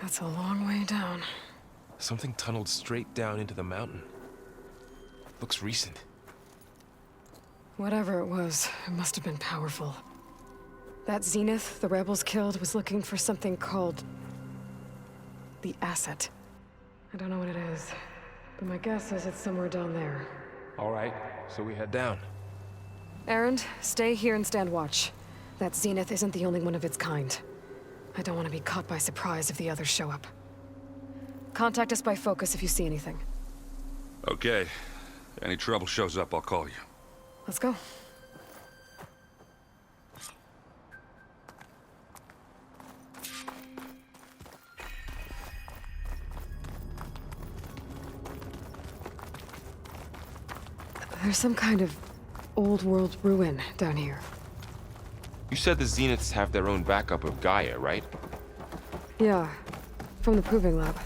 That's a long way down. Something tunneled straight down into the mountain. Looks recent. Whatever it was, it must have been powerful. That Zenith the rebels killed was looking for something called... the Asset. I don't know what it is, but my guess is it's somewhere down there. Alright, so we head down. Erend, stay here and stand watch. That Zenith isn't the only one of its kind. I don't want to be caught by surprise if the others show up. Contact us by Focus if you see anything. Okay. Any trouble shows up, I'll call you. Let's go. There's some kind of old world ruin down here. You said the Zeniths have their own backup of Gaia, right? Yeah, from the Proving Lab.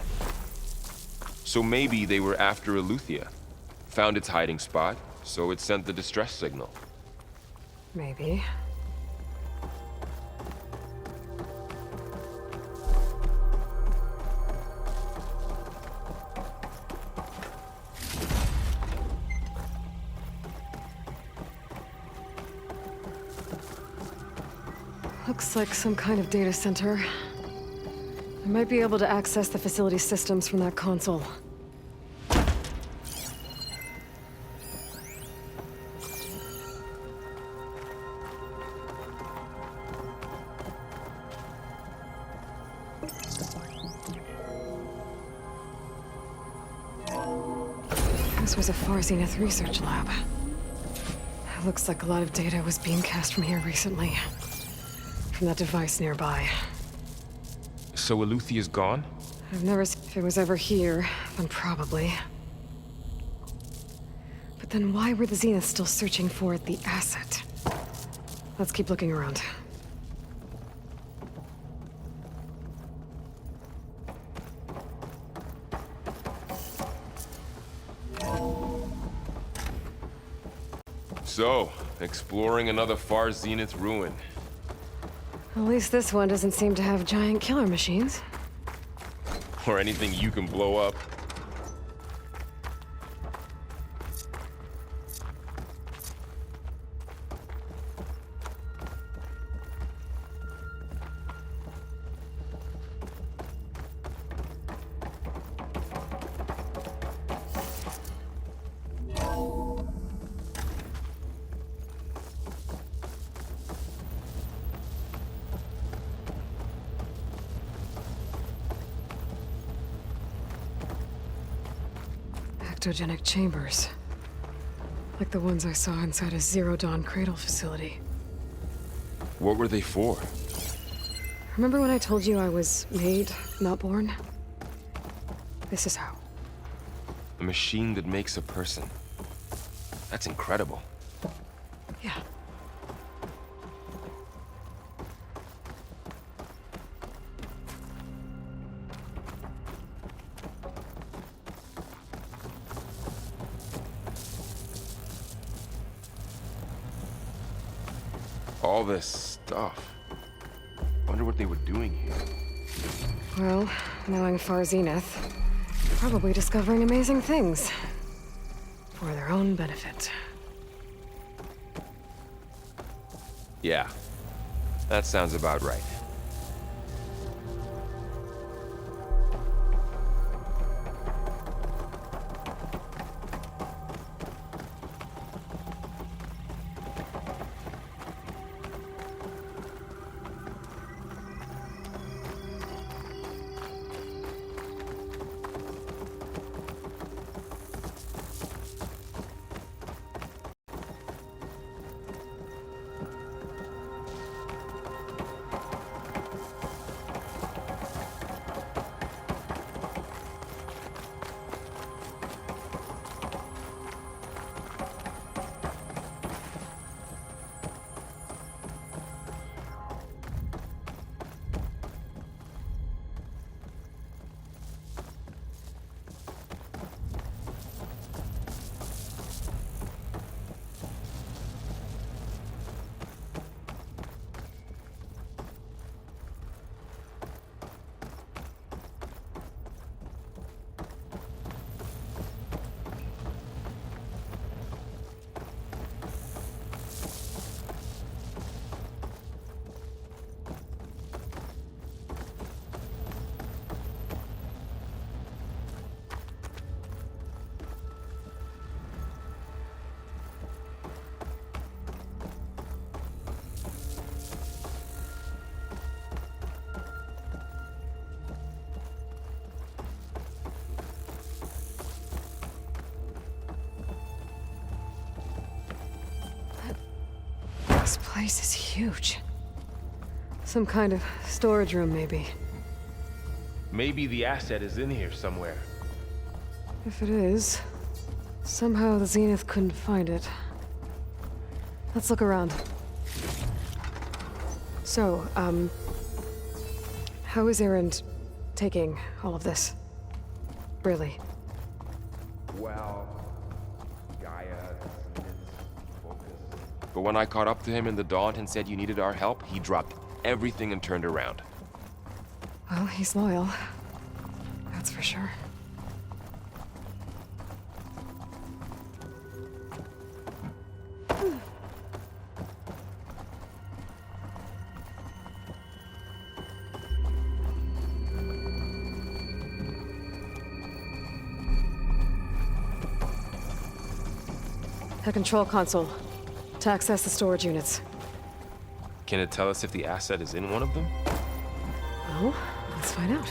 So maybe they were after Eleuthia. Found its hiding spot, so it sent the distress signal. Maybe. Looks like some kind of data center. I might be able to access the facility systems from that console. This was a Far Zenith research lab. It looks like a lot of data was beamcast from here recently. From that device nearby. So Eleuthia's gone? I've never seen if it was ever here, then probably. But then why were the Zeniths still searching for the asset? Let's keep looking around. So, exploring another Far Zenith ruin. At least this one doesn't seem to have giant killer machines. Or anything you can blow up. Ectogenic chambers. Like the ones I saw inside a Zero Dawn cradle facility. What were they for? Remember when I told you I was made, not born? This is how. A machine that makes a person. That's incredible. Yeah. All this stuff. Wonder what they were doing here. Well, knowing Far Zenith, probably discovering amazing things. For their own benefit. Yeah. That sounds about right. This place is huge. Some kind of storage room, maybe. Maybe the asset is in here somewhere. If it is, somehow the Zenith couldn't find it. Let's look around. So, how is Erend taking all of this? Really? Well, Gaia, focus. But when I caught up to him in the dawn and said you needed our help, he dropped everything and turned around. Well, he's loyal. That's for sure. A control console to access the storage units. Can it tell us if the asset is in one of them? Well, let's find out.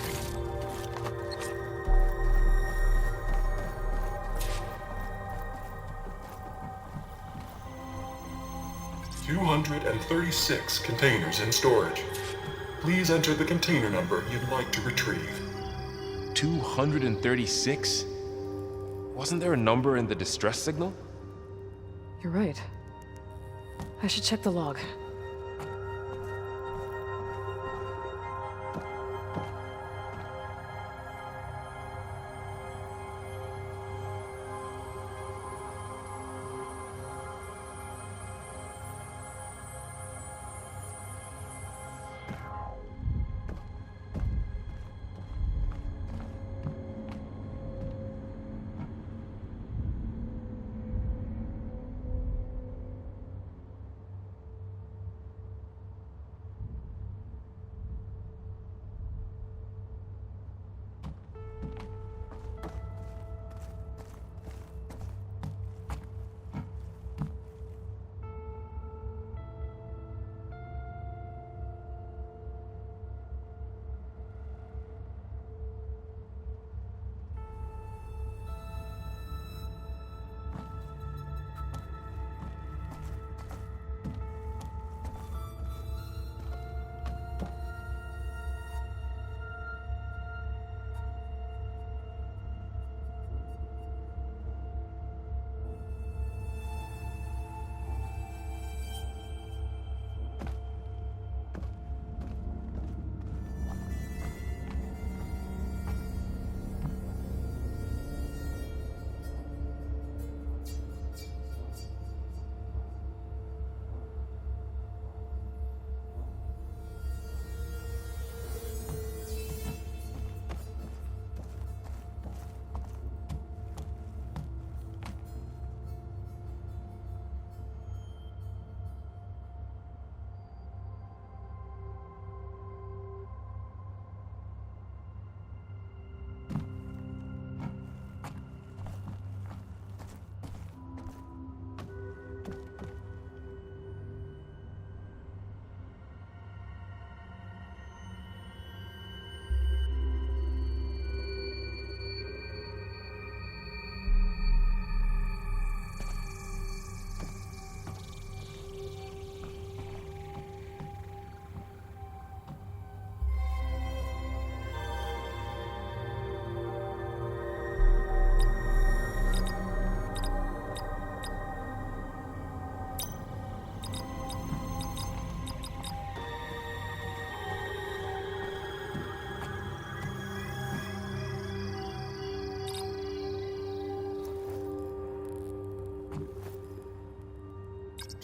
$236 containers in storage. Please enter the container number you'd like to retrieve. 236? Wasn't there a number in the distress signal? You're right. I should check the log.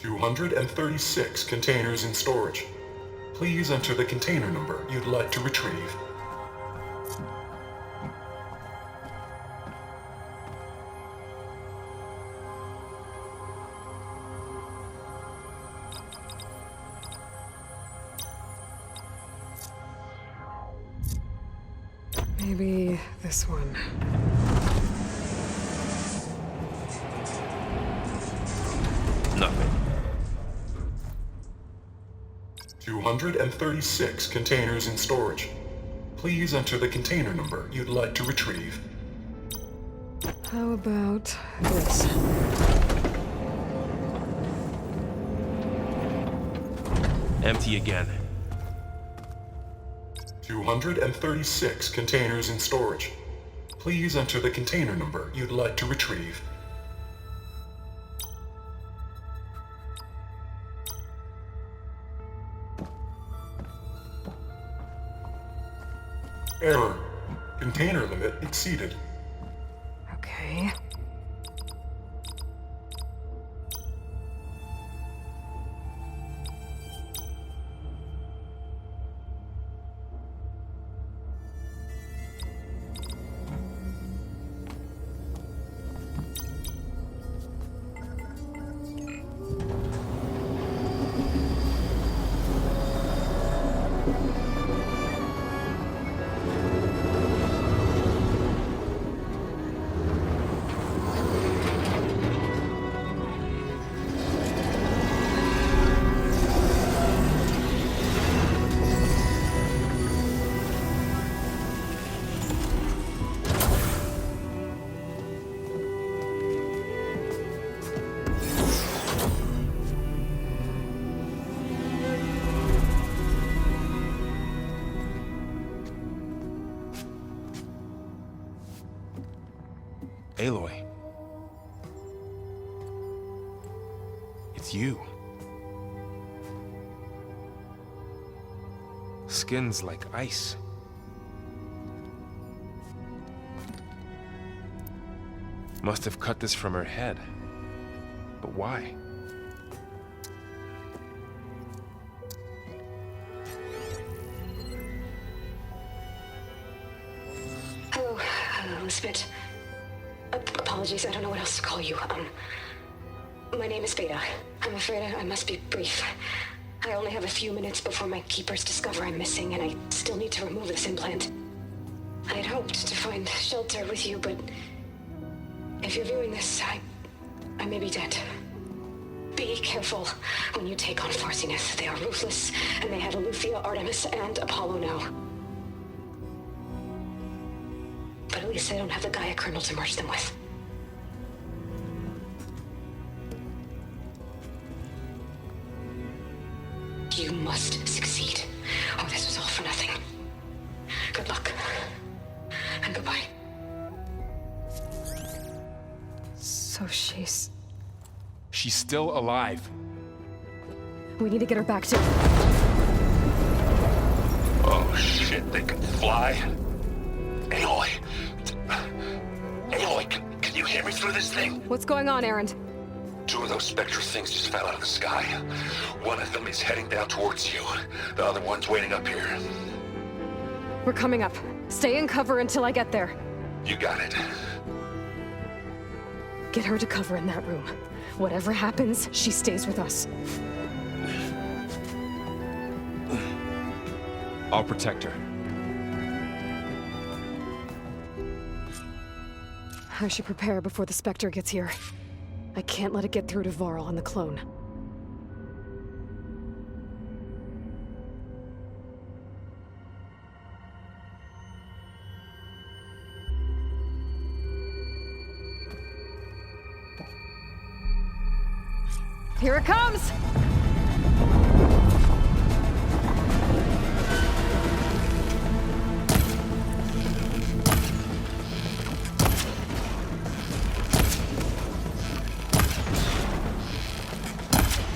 $236 containers in storage. Please enter the container number you'd like to retrieve. Maybe this one. Nothing. 236 containers in storage. Please enter the container number you'd like to retrieve. How about this? Empty again. 236 containers in storage. Please enter the container number you'd like to retrieve. Error. Container limit exceeded. Okay. Aloy. It's you. Skin's like ice. Must have cut this from her head. But why? Hello, Elizabeth. Apologies, I don't know what else to call you. My name is Veda. I'm afraid I must be brief. I only have a few minutes before my keepers discover I'm missing, and I still need to remove this implant. I had hoped to find shelter with you, but if you're viewing this, I may be dead. Be careful when you take on Far Zenith. They are ruthless, and they have Aletheia, Artemis, and Apollo now. But at least I don't have the Gaia kernel to merge them with. You must succeed, or this was all for nothing. Good luck. And goodbye. So she's still alive. We need to get her back to... Oh shit, they can fly? Aloy! Aloy, can you hear me through this thing? What's going on, Erend? 2 of those Spectre things just fell out of the sky. One of them is heading down towards you. The other one's waiting up here. We're coming up. Stay in cover until I get there. You got it. Get her to cover in that room. Whatever happens, she stays with us. I'll protect her. I should prepare before the Spectre gets here. I can't let it get through to Varl and the clone. Here it comes!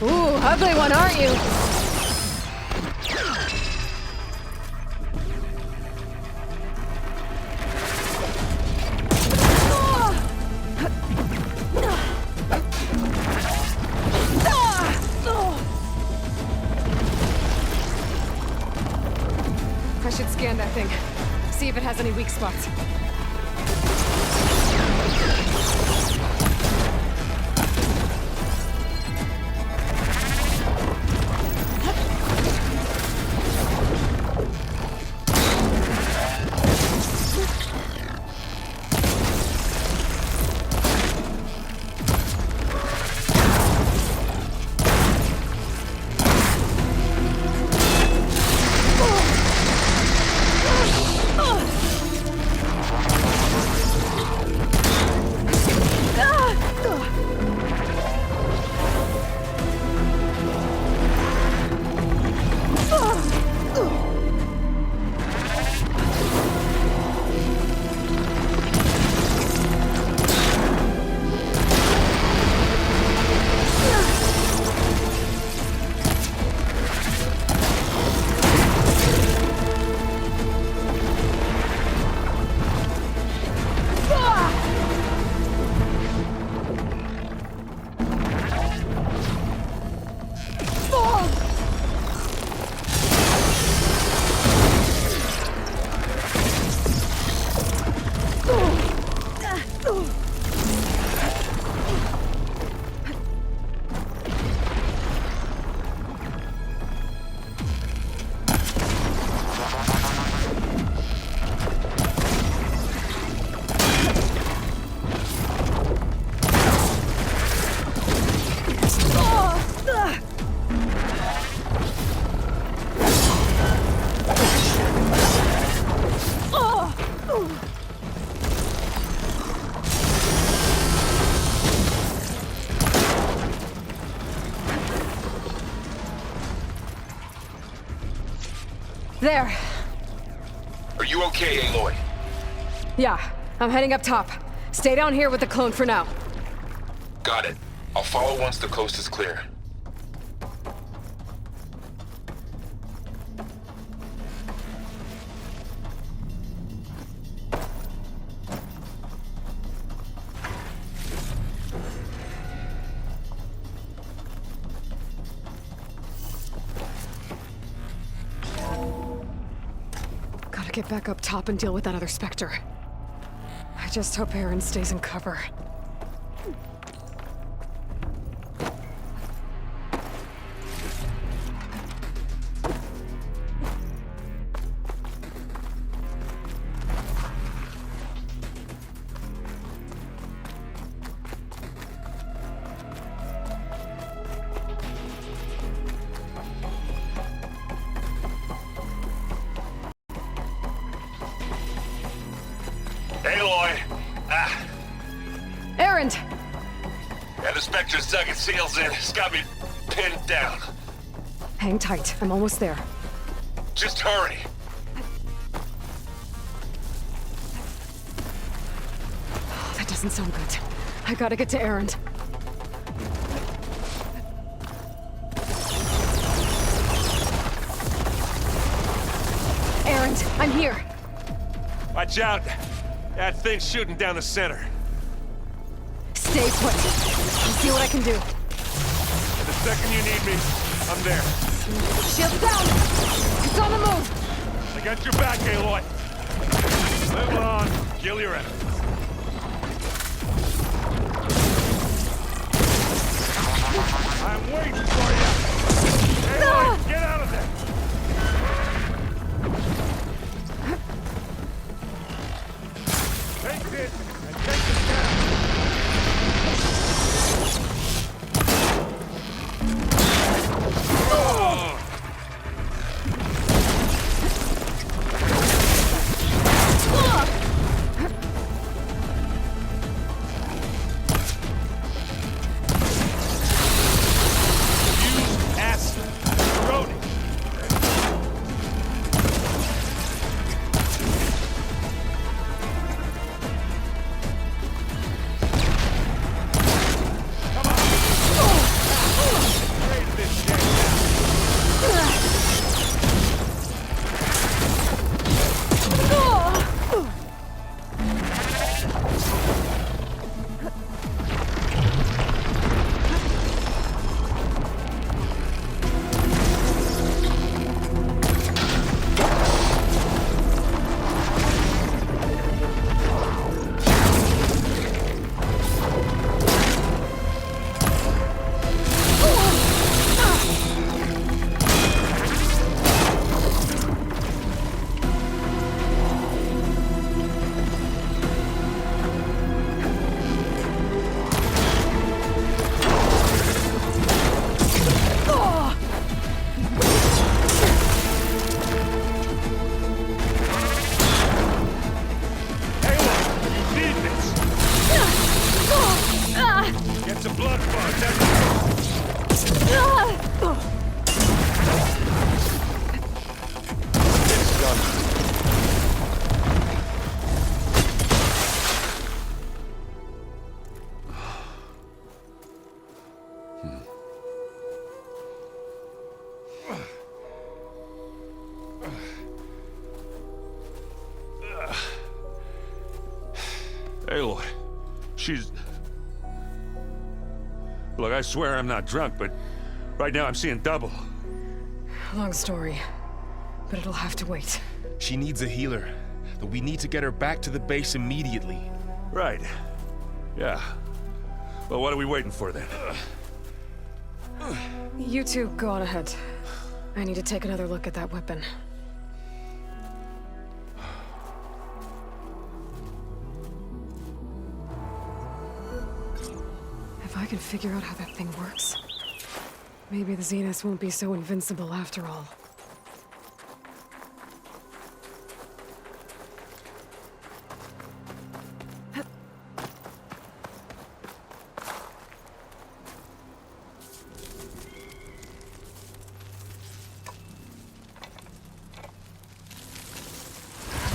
Ooh, ugly one, aren't you? I should scan that thing. See if it has any weak spots. There. Are you okay, Aloy? Yeah, I'm heading up top. Stay down here with the clone for now. Got it. I'll follow once the coast is clear. Gotta get back up top and deal with that other Spectre. I just hope Aaron stays in cover. Aloy! Aaron! Yeah, the Spectre's dug its heels in. It's got me pinned down. Hang tight, I'm almost there. Just hurry. Oh, that doesn't sound good. I gotta get to Aaron. Aaron, I'm here. Watch out! That thing's shooting down the center. Stay put. I'll see what I can do. And the second you need me, I'm there. Shield down! It's on the move! I got your back, Aloy. Live on, kill your enemies. I'm waiting for you! Aloy, get out of there! Take this and take it down! Use acid. Corrode it. Come on. Raise this shit down. Aloy, you need this. Get some blood fun. It's done. Aloy, she's... Look, I swear I'm not drunk, but right now I'm seeing double. Long story, but it'll have to wait. She needs a healer. But we need to get her back to the base immediately. Right. Yeah. Well, what are we waiting for then? You two go on ahead. I need to take another look at that weapon. If I can figure out how that thing works, maybe the Zeniths won't be so invincible after all.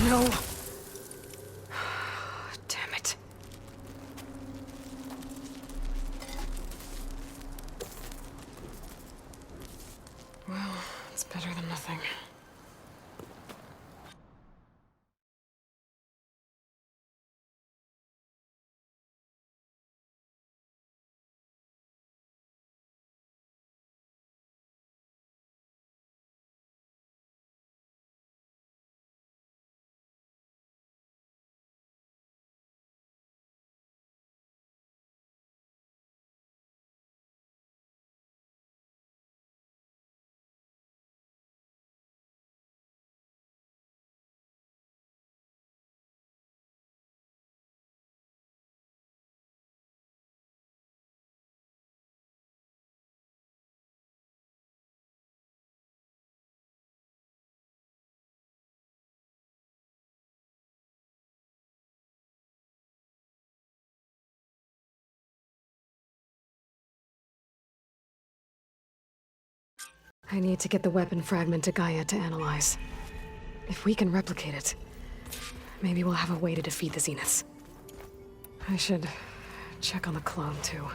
No. Damn it. Well, it's better than nothing. I need to get the weapon fragment to Gaia to analyze. If we can replicate it, maybe we'll have a way to defeat the Zeniths. I should check on the clone, too.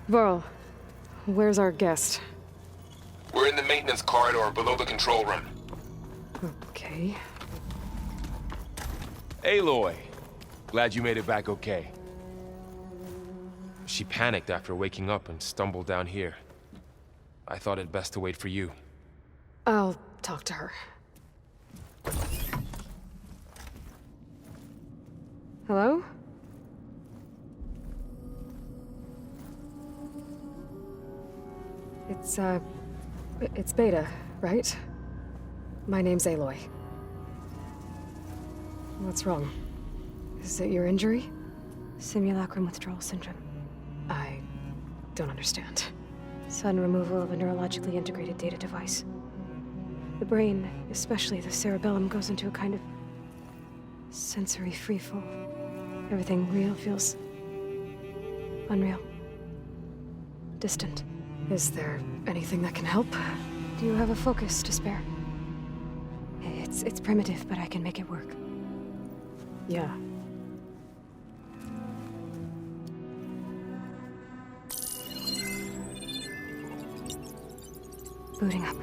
Varl, where's our guest? We're in the maintenance corridor below the control room. Okay. Aloy! Glad you made it back okay. She panicked after waking up and stumbled down here. I thought it best to wait for you. I'll talk to her. Hello? It's Beta, right? My name's Aloy. What's wrong? Is it your injury? Simulacrum withdrawal syndrome. I don't understand. Sudden removal of a neurologically integrated data device. The brain, especially the cerebellum, goes into a kind of sensory freefall. Everything real feels unreal. Distant. Is there anything that can help? Do you have a focus to spare? It's primitive, but I can make it work. Yeah. Booting up.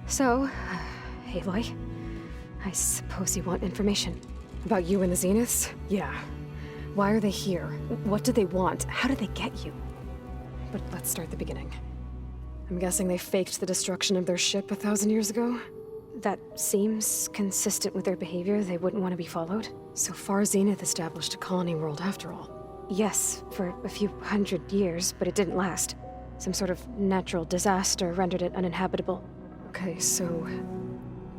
So, Aloy, I suppose you want information. About you and the Zeniths? Yeah. Why are they here? What do they want? How did they get you? But let's start at the beginning. I'm guessing they faked the destruction of their ship 1,000 years ago? That seems consistent with their behavior. They wouldn't want to be followed. So Far Zenith established a colony world after all. Yes, for a few hundred years, but it didn't last. Some sort of natural disaster rendered it uninhabitable. Okay, so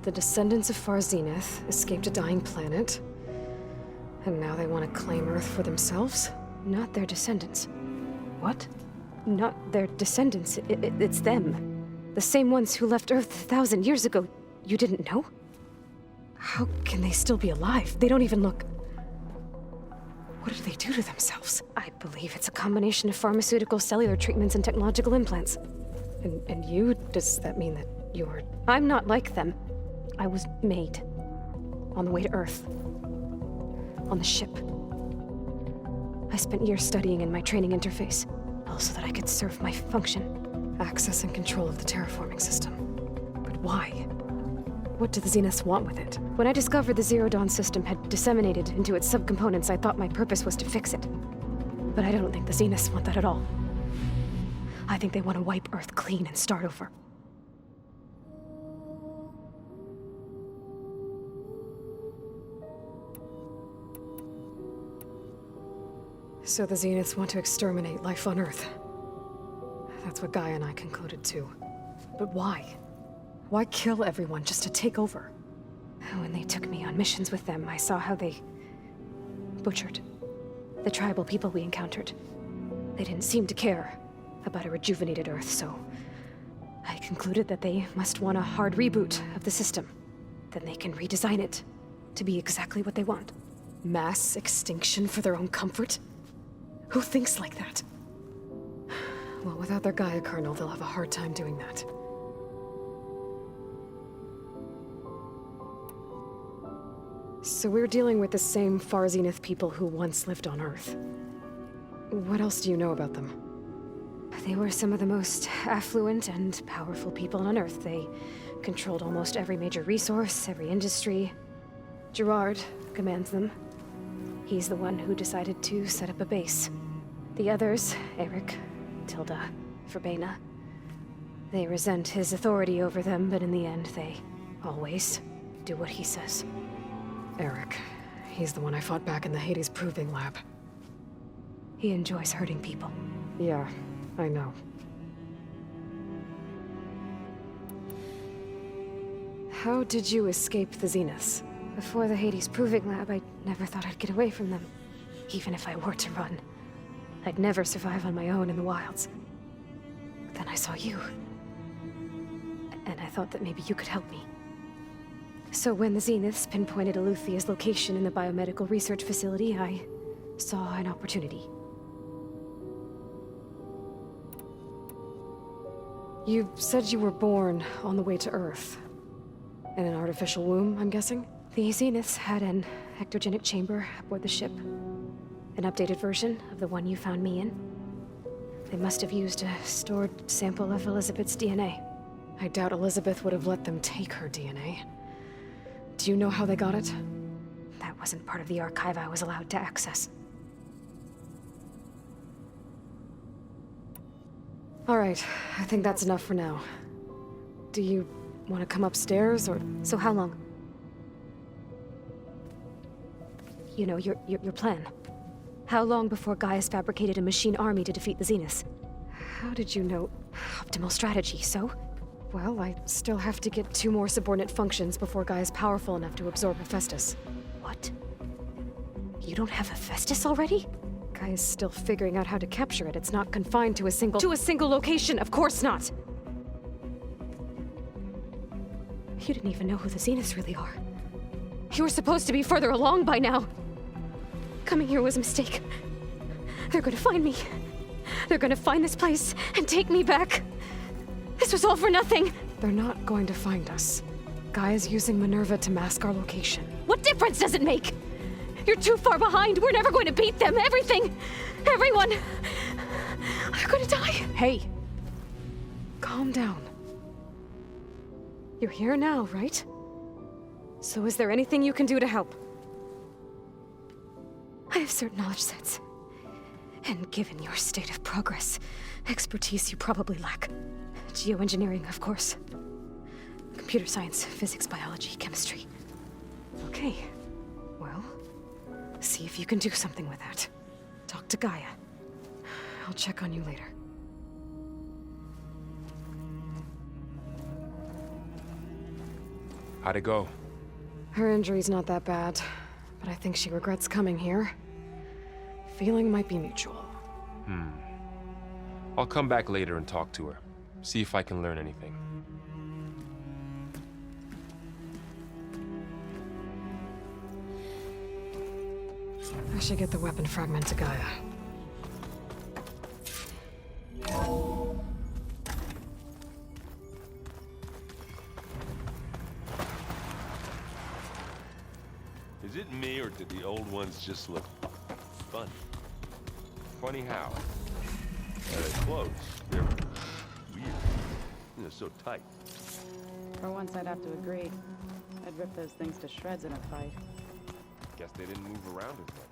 the descendants of Far Zenith escaped a dying planet, and now they want to claim Earth for themselves? Not their descendants. What? Not their descendants. It's them. The same ones who left Earth 1,000 years ago. You didn't know? How can they still be alive? They don't even look... What did they do to themselves? I believe it's a combination of pharmaceutical, cellular treatments, and technological implants. And you? Does that mean that you're... I'm not like them. I was made. On the way to Earth. On the ship. I spent years studying in my training interface, all so that I could serve my function. Access and control of the terraforming system. But why? What do the Zeniths want with it? When I discovered the Zero Dawn system had disseminated into its subcomponents, I thought my purpose was to fix it. But I don't think the Zeniths want that at all. I think they want to wipe Earth clean and start over. So the Zeniths want to exterminate life on Earth. That's what Gaia and I concluded too. But why? Why kill everyone just to take over? When they took me on missions with them, I saw how they butchered the tribal people we encountered. They didn't seem to care about a rejuvenated Earth, so I concluded that they must want a hard reboot of the system. Then they can redesign it to be exactly what they want. Mass extinction for their own comfort? Who thinks like that? Well, without their Gaia kernel, they'll have a hard time doing that. So we're dealing with the same Far Zenith people who once lived on Earth. What else do you know about them? They were some of the most affluent and powerful people on Earth. They controlled almost every major resource, every industry. Gerard commands them. He's the one who decided to set up a base. The others, Eric, Tilda, Verbena, they resent his authority over them, but in the end, they always do what he says. Eric. He's the one I fought back in the Hades Proving Lab. He enjoys hurting people. Yeah, I know. How did you escape the Zeniths? Before the Hades Proving Lab, I never thought I'd get away from them. Even if I were to run. I'd never survive on my own in the wilds. But then I saw you. And I thought that maybe you could help me. So when the Zeniths pinpointed Aluthia's location in the biomedical research facility, I saw an opportunity. You said you were born on the way to Earth. In an artificial womb, I'm guessing? The Zeniths had an ectogenic chamber aboard the ship. An updated version of the one you found me in. They must have used a stored sample of Elizabeth's DNA. I doubt Elizabeth would have let them take her DNA. Do you know how they got it? That wasn't part of the archive I was allowed to access. All right, I think that's enough for now. Do you want to come upstairs, or...? So how long? You know, your plan. How long before Gaius fabricated a machine army to defeat the Zeniths? How did you know? Optimal strategy, so? Well, I still have to get 2 more subordinate functions before Gaia's powerful enough to absorb Hephaestus. What? You don't have Hephaestus already? Gaia's still figuring out how to capture it. It's not confined to a single... To a single location, of course not! You didn't even know who the Zeniths really are. You were supposed to be further along by now. Coming here was a mistake. They're gonna find me. They're gonna find this place and take me back. This was all for nothing. They're not going to find us. Gaia's using Minerva to mask our location. What difference does it make? You're too far behind. We're never going to beat them. Everything. Everyone. They're gonna die. Hey. Calm down. You're here now, right? So is there anything you can do to help? I have certain knowledge sets. And given your state of progress, expertise you probably lack. Geoengineering, of course. Computer science, physics, biology, chemistry. Okay. Well, see if you can do something with that. Talk to Gaia. I'll check on you later. How'd it go? Her injury's not that bad, but I think she regrets coming here. Feeling might be mutual. I'll come back later and talk to her. See if I can learn anything. I should get the weapon fragment to Gaia. Is it me, or did the old ones just look fun? Funny how? Their clothes, they're weird. They're so tight. For once, I'd have to agree. I'd rip those things to shreds in a fight. Guess they didn't move around as much.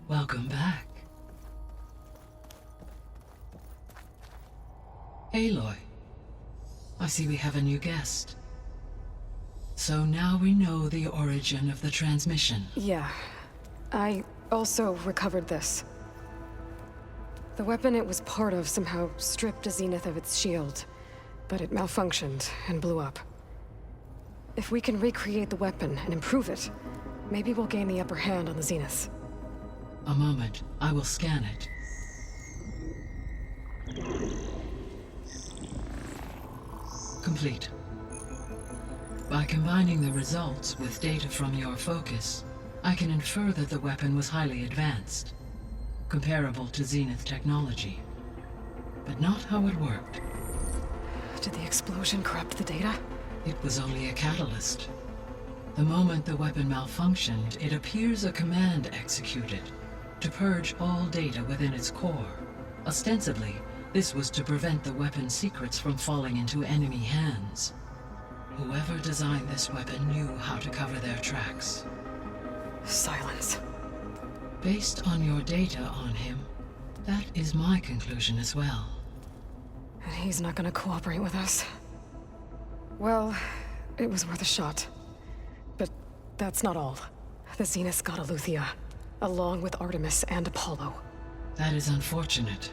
Welcome back. Aloy, I see we have a new guest. So now we know the origin of the transmission. Yeah. I also recovered this. The weapon it was part of somehow stripped a Zenith of its shield, but it malfunctioned and blew up. If we can recreate the weapon and improve it, maybe we'll gain the upper hand on the Zeniths. A moment, I will scan it. Complete. By combining the results with data from your focus, I can infer that the weapon was highly advanced, comparable to Zenith technology. But not how it worked. Did the explosion corrupt the data? It was only a catalyst. The moment the weapon malfunctioned, it appears a command executed to purge all data within its core. Ostensibly, this was to prevent the weapon's secrets from falling into enemy hands. Whoever designed this weapon knew how to cover their tracks. Silence. Based on your data on him, that is my conclusion as well. And he's not gonna cooperate with us. Well, it was worth a shot. But that's not all. The Zeniths got Eleuthia, along with Artemis and Apollo. That is unfortunate.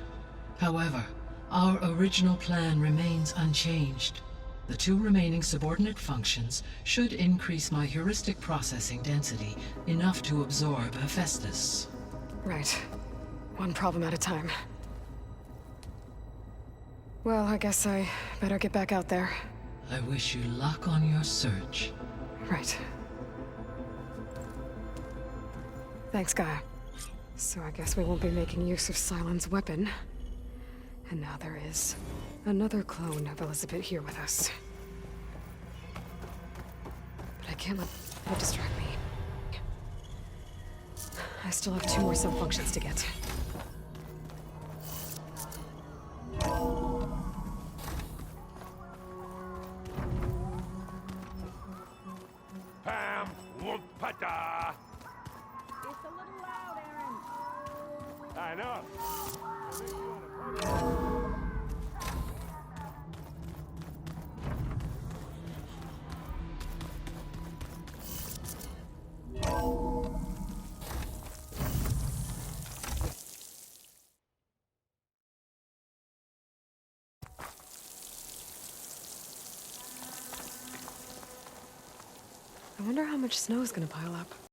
However, our original plan remains unchanged. The 2 remaining subordinate functions should increase my heuristic processing density enough to absorb Hephaestus. Right. One problem at a time. Well, I guess I better get back out there. I wish you luck on your search. Right. Thanks, Gaia. So I guess we won't be making use of Cylon's weapon. And now there is another clone of Elizabeth here with us. But I can't let it distract me. I still have 2 more sub-functions to get. Pam, whoop-pata. It's a little loud, Aaron. I know. I wonder how much snow is gonna pile up.